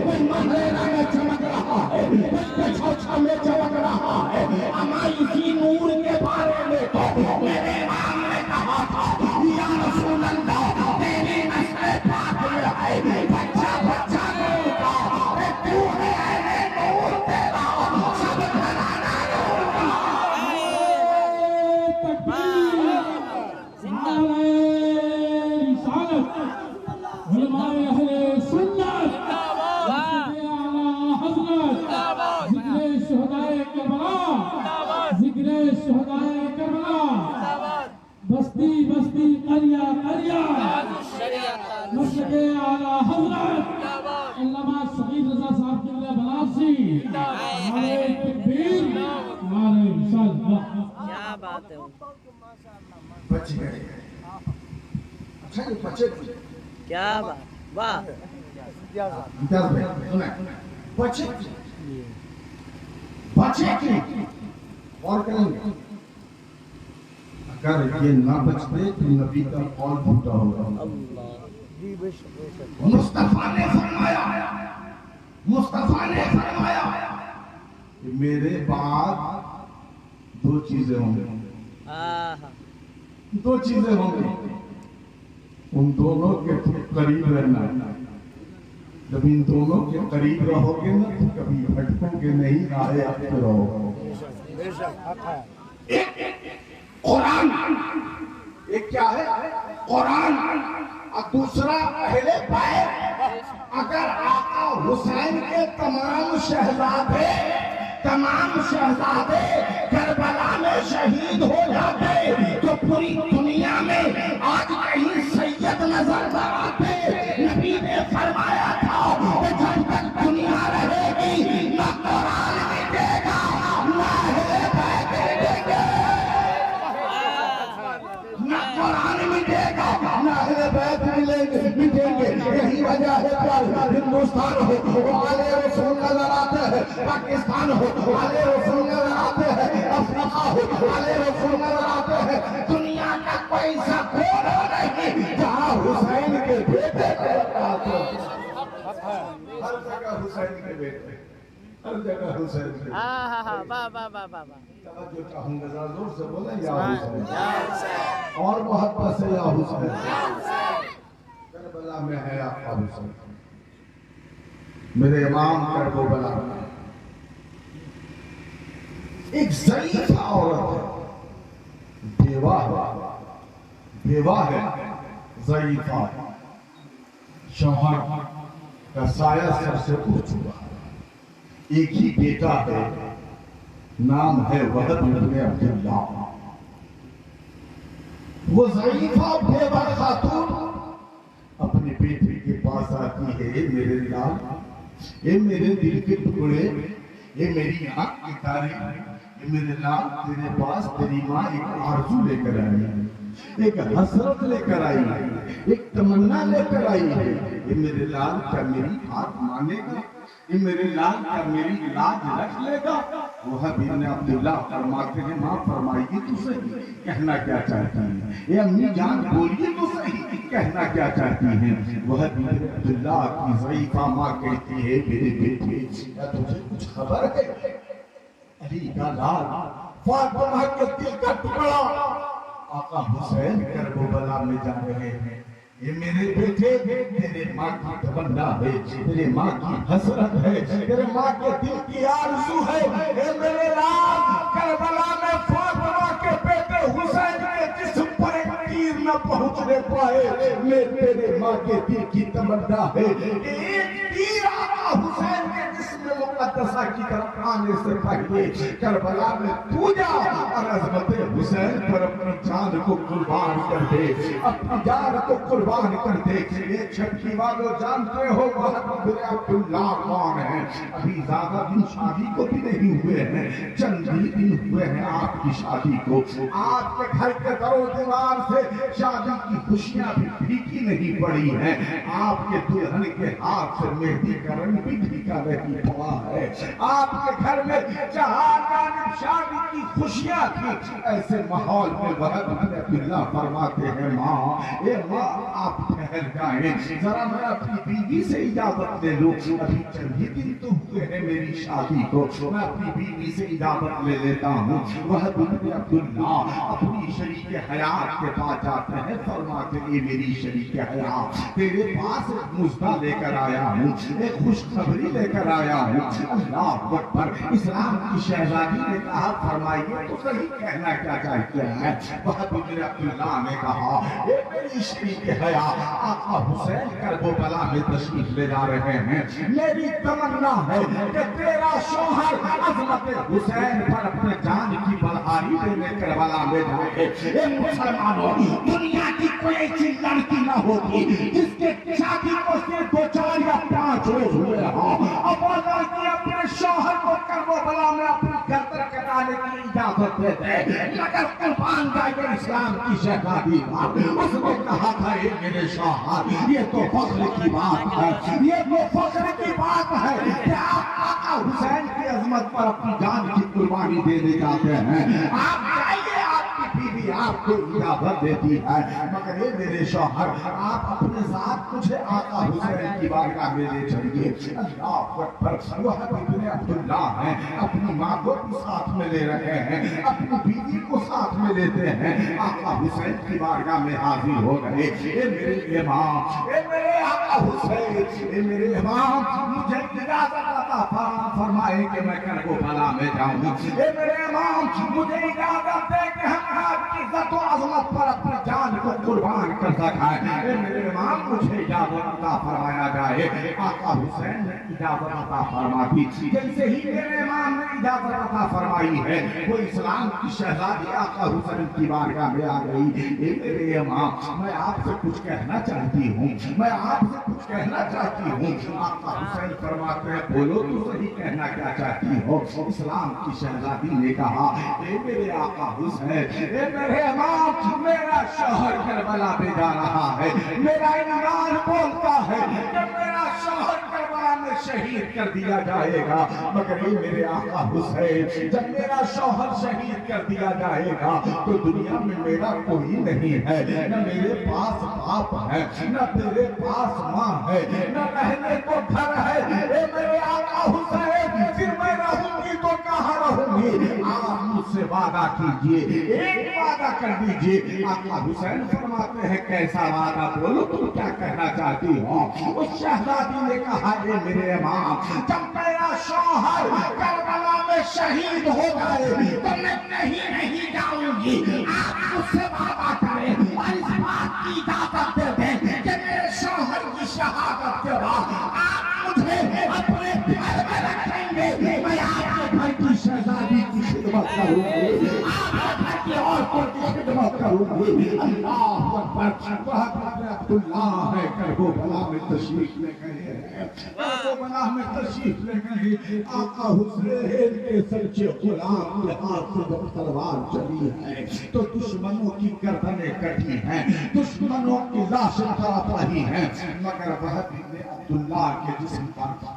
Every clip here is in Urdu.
کوئی مہرینا میں چمک رہا ہے، کوئی چھوچھا میں چمک رہا ہے۔ اما اسی نور کے بارے میں تو میرے امام نے کہا تھا یا رسول اللہ تیری نسل پاک میں ہے بچہ بچہ نور کا، اے تو ہے اے نور تیرا سب گھرانا نور کا۔ علماء اہل سنت ذکر شہدائے کربلا، ذکر شہدائے کربلا، بستی بستی قریہ قریہ، مسجد اعلیٰ حضرت علامہ شہید رضا صاحب قبلہ بنارسی، نعرہ تکبیر، نعرہ رسالت۔ کیا بات ہے، بچ گئے، اچھا یہ بچے تھے، کیا بات، واہ امتیاز بھائی سنیں، بچے تھے، بچے تھے، اور کریں گے اگر یہ نہ بچتے تو نبی کا قول جھوٹا ہوگا۔ مصطفیٰ نے فرمایا کہ میرے بعد دو چیزیں ہوں گی، دو چیزیں ہوں گی، ان دونوں کے قریب رہنا ہے۔ جب ان دونوں کے قریب رہو گے نا تو کبھی ہٹو گے نہیں، آئے آتے رہو گے۔ قرآن، ایک کیا ہے قرآن، اور دوسرا اہل بیت۔ اگر آقا حسین کے تمام شہزادے کربلا میں شہید ہو جاتے تو پوری دنیا میں آج کہیں سید نظر نہ آتے۔ نبی نے فرمایا تھا کہ جب تک دنیا رہے گی نہ قرآن مٹے گا نہ اہل بیت مٹے گا، نہ قرآن مٹے گا نہ اہل بیت مٹیں گے۔ یہی وجہ ہے کہ ہندوستان ہو آل رسول نظر آتے ہیں، پاکستان ہو آل رسول نظر آتے ہیں، افریقہ ہو آل رسول نظر آتے ہیں۔ دنیا کا کوئی سا کونا نہیں جہاں حسین کے بیٹے ہر جگہ حسین کے بیٹے، ہر جگہ حسین کے بیٹے۔ جو چاہوں گا ذرا زور سے بولیں یا حسین، اور محبت سے یا حسین۔ کربلا میں ہے آقا حسین، میرے امام کربلا میں ایک ضعیفہ عورت ہے، بیوہ ہے، ضعیفہ، شوہر کا سایہ سر سے اٹھ چکا ہے، ایک ہی بیٹا ہے، نام ہے وحد بن عبداللہ۔ وہ ضعیفہ بیوہ خاتون اپنے بیٹے کے پاس آتی ہے، اے میرے لال، اے میرے دل کے ٹکڑے، اے میری آنکھ کی تاری، اے میرے لال، تیرے پاس تیری ماں ایک آرزو لے کر آئی ہے، ایک حسرت لے کر آئی ہے، ایک تمنا لے کر آئی ہے۔ اے میرے لال، کیا میری بات مانے گا؟ اے میرے لال، کیا میری لاج رکھ لے گا؟ وہب بن عبداللہ فرماتے ہیں، ماں فرمائیے تو صحیح، کہنا کیا چاہتی ہیں؟ اے امی جان بولیے تو صحیح، کہنا کیا چاہتی ہیں؟ وہب بن عبداللہ کی ضعیفہ ماں کہتی ہے، میرے بیٹے کیا تجھے کچھ خبر ہے؟ علی کا لال، فاطمہ کے دل کا ٹکڑا، آقا حسین کربلا میں جا رہے ہیں۔ یہ میرے بیٹے، تیرے ماں کی تمنا ہے، تیرے ماں کی حسرت ہے، تیرے ماں کے دل کی آرزو ہے۔ اے میرے لال، کربلا میں فاطمہ کے بیٹے حسین کے جسم پر ایک تیر نہ پہنچنے پائے، میں تیرے ماں کے دل کی تمنا ہے کہ ایک تیر آقا حسین کے جسم مقدسہ کی طرف آنے سے پہلے کربلا میں تو جا اور عظمت حسین پر اپنی جان کو قربان کر دے، اپنی جان کو قربان کر دے۔ یہ چھٹی والوں جانتے ہو وحب بن عبداللہ کون ہیں؟ ابھی زیادہ دن شادی کو بھی نہیں ہوئے ہیں، چند ہی دن ہوئے ہیں آپ کی شادی کو۔ آپ کے گھر کے در و دیوار سے شادی کی خوشیاں بھی پھیکی نہیں پڑی ہیں، آپ کے دلہن کے ہاتھ سے مہندی کا رنگ بھی پھیکا نہیں پڑا ہے۔ آپ کے گھر میں جہاں جانب شادی کی خوشیاں تھی، ایسے ماحول میں وحب بن عبداللہ فرماتے ہیں، ماں، اے ماں، آپ نکل جائیں، ذرا میں اپنی بیوی سے اجازت لے لوں، ابھی چند ہی دن تو ہوئے ہیں میری شادی کو، میں اپنی بیوی سے اجازت لے لیتا ہوں۔ وہب بن عبداللہ اپنی شریک حیات کے پاس جاتے ہیں، فرماتے ہیں میری شریک حیات تیرے پاس ایک مژدہ لے کر آیا ہوں، ایک خوشخبری لے کر آیا ہوں۔ اللہ اکبر، اسلام کی شہزادی نے کہا فرمائیے تو صحیح کہنا کیا چاہتے ہیں؟ وہب بن عبداللہ نے کہا اے میری شریک حیات، آقا حسین کربلا میں تشریف لے جا رہے ہیں، میری تمنا ہے کہ تیرا شوہر عظمت حسین پر اپنے جان کی بلہاری دینے کربلا میں جائے۔ اے مسلمانوں، دنیا کی کوئی ایسی لڑکی نہ ہوتی جس کے شادی کو صرف 2 4 یا 5 روز ہوئے ہوں، اب وہ لڑکی اپنے شوہر کو کربلا میں اپنی گردن کٹانے کی اجازت دے دے، مگر قربان جائے اسلام کی شہزادی پر۔ اس نے کہا تھا اے میرے شوہر، یہ تو فخر کی بات ہے، یہ تو فخر کی بات ہے کہ آپ آقا حسین کی عظمت پر اپنی جان کی قربانی دینے جاتے ہیں، آپ جائیے، آپ کی بیوی آپ کو اجازت دیتی ہے، مگر اے میرے شوہر آپ اپنے ساتھ مجھے آقا حسین کی بارگاہ میں لے چلیے۔ اللہ اکبر، وہب بن عبداللہ ہیں، اپنی ماں کو بھی ساتھ میں لے رہے ہیں، اپنی بیوی کو ساتھ میں لیتے ہیں، آقا حسین کی بارگاہ میں حاضر ہو گئے۔ اے میرے امام، اے میرے آقا حسین، اے میرے امام، مجھے اجازت عطا فرمائے کہ میں کربلا میں جاؤں۔ اے میرے امام، مجھے اجازت دے کہ ہم آپ کی عزت و عظمت پر اپنی جان کو قربان کر سکیں۔ اے میرے امام، مجھے اجازت عطا فرمایا جائے۔ آقا حسین نے اجازت عطا فرما دی۔ جیسے ہی میرے امام نے اجازت عطا فرمائی ہے، وہ اسلام کی شہزادی آقا حسین کی بارگاہ میں آ گئی۔ اے میرے امام، میں آپ سے کچھ کہنا چاہتی ہوں، میں آپ سے کچھ کہنا چاہتی ہوں۔ آقا حسین فرماتے ہیں بولو تو صحیح، کہنا کیا چاہتی ہو؟ اسلام کی شہزادی نے کہا اے میرے آقا حسین، اے میرے امام، میرا شوہر کربلا میں جا رہا ہے، میرا ایمان بولتا ہے کہ میرا شوہر کربلا میں شہید کر دیا جائے گا، مگر اے میرے آقا حسین، جب میرا شوہر شہید کر دیا جائے گا تو دنیا میں میرا کوئی نہیں ہے، نہ میرے پاس باپ ہے، نہ میرے پاس ماں ہے، نہ رہنے کو گھر ہے۔ اے میرے آقا حسین، پھر میں رہوں گی تو کہاں رہوں گی؟ آپ مجھ سے وعدہ کیجئے، ایک وعدہ کر دیجئے۔ آقا حسین فرماتے ہیں کیسا وعدہ؟ بولو تم کیا کہنا چاہتی ہو؟ اس شہزادی نے کہا اے میرے امام، جب میرا شوہر کربلا میں شہید ہو گئے تو میں نہیں جاؤں گی، آپ مجھ سے وعدہ کریں اور اس بات کی اجازت دے دیں کہ میرے شوہر کی شہادت کے بعد آپ مجھے اپنے گھر میں رکھیں گے، میں آپ کے گھر کی شہزادی کی خدمت کروں گی، آپ کے گھر کی عورتوں کی خدمت کروں گی۔ اللہ اکبر، وہب بن عبداللہ ہے کربلا میں تشریف لے گئے ہیں، کربلا میں تشریف لے گئے۔ آقا حسین کے سچے غلام کے ہاتھ سے جب تلوار چلی ہے تو دشمنوں کی گردنیں کٹی ہیں، دشمنوں کی لاشیں تڑپ رہی ہیں، مگر وہب بن عبداللہ کے جسم پر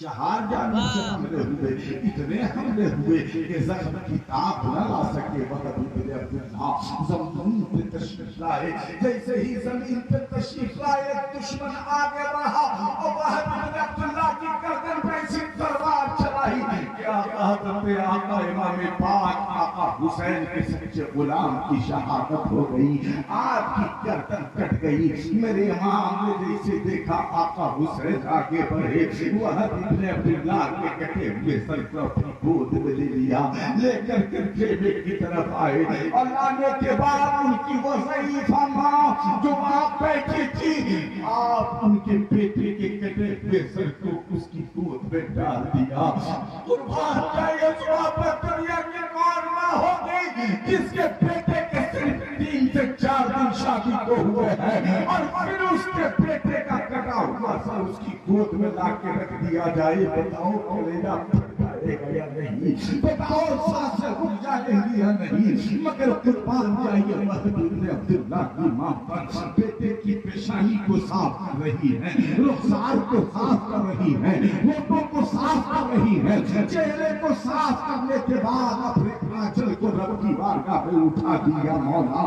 چہار جانب سے حملے ہوئے، اتنے حملے ہوئے کہ زخم کی تاب نہ لا سکے۔ وہب بن عبداللہ زمین پہ تشریف لائے، جیسے ہی زمین پہ تشریف لائے دشمن آگے بڑھا اور وہب بن عبداللہ کی گردن پہ ایسی تلوار چلائی کہ آقا حضرت آقا امام پاک آقا حسین کے سچے غلام کی شہادت ہو گئی، آپ کی گردن کٹ گئی۔ میرے امام نے جیسے دیکھا آقا حسین آگے بڑھے، وہب بن عبداللہ کے کٹے ہوئے سر کو اپنی گود میں لے لیا، لے کر خیمے کی طرف آئے اور لانے کے بعد ان کی وہ ضعیفہ ماں جو وہاں بیٹھی تھی، آپ ان کے بیٹے کے کٹے ہوئے سر کو اس کی گود میں ڈال دیا۔ قربان جائے جواب دنیا کی کون ماں ہوگی جس کے بیٹے کے صرف 3 سے 4 دن شادی کو ہوئے ہیں اور پھر اس کے بیٹے کا کٹا ہوا سر اس کی گود میں لا کے رکھ دیا جائے؟ بتاؤ کلیجہ پھٹ جائے گا یا نہیں؟ بتاؤ سانسیں رک جائیں گی یا نہیں؟ مگر قربان جائیے وہب بن عبداللہ کی ماں پر بیٹے کی پیشانی کو صاف کر رہی ہے، رخسار کو صاف کر رہی ہے، ہونٹوں کو صاف کر رہی ہے، چہرے کو صاف کرنے کے بعد اپنے آنچل کو رب کی بارگاہ میں اٹھا دیا۔ مولا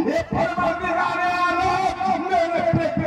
اے پروردگار عالم، میرے بیٹے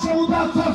1400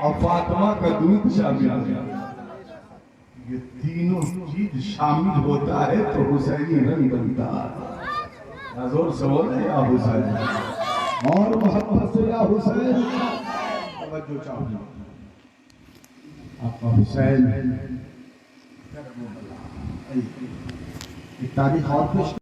اور فاطمہ کا دودھ شامل ہے. یہ تینوں چیز شامل ہوتا ہے تو حسینی رنگ بنتا ہے. زور سے بولے یا حسین اور محبت سے یا حسین. توجہ چاہوں آپ کا حسین. ایک تاریخ اور پیش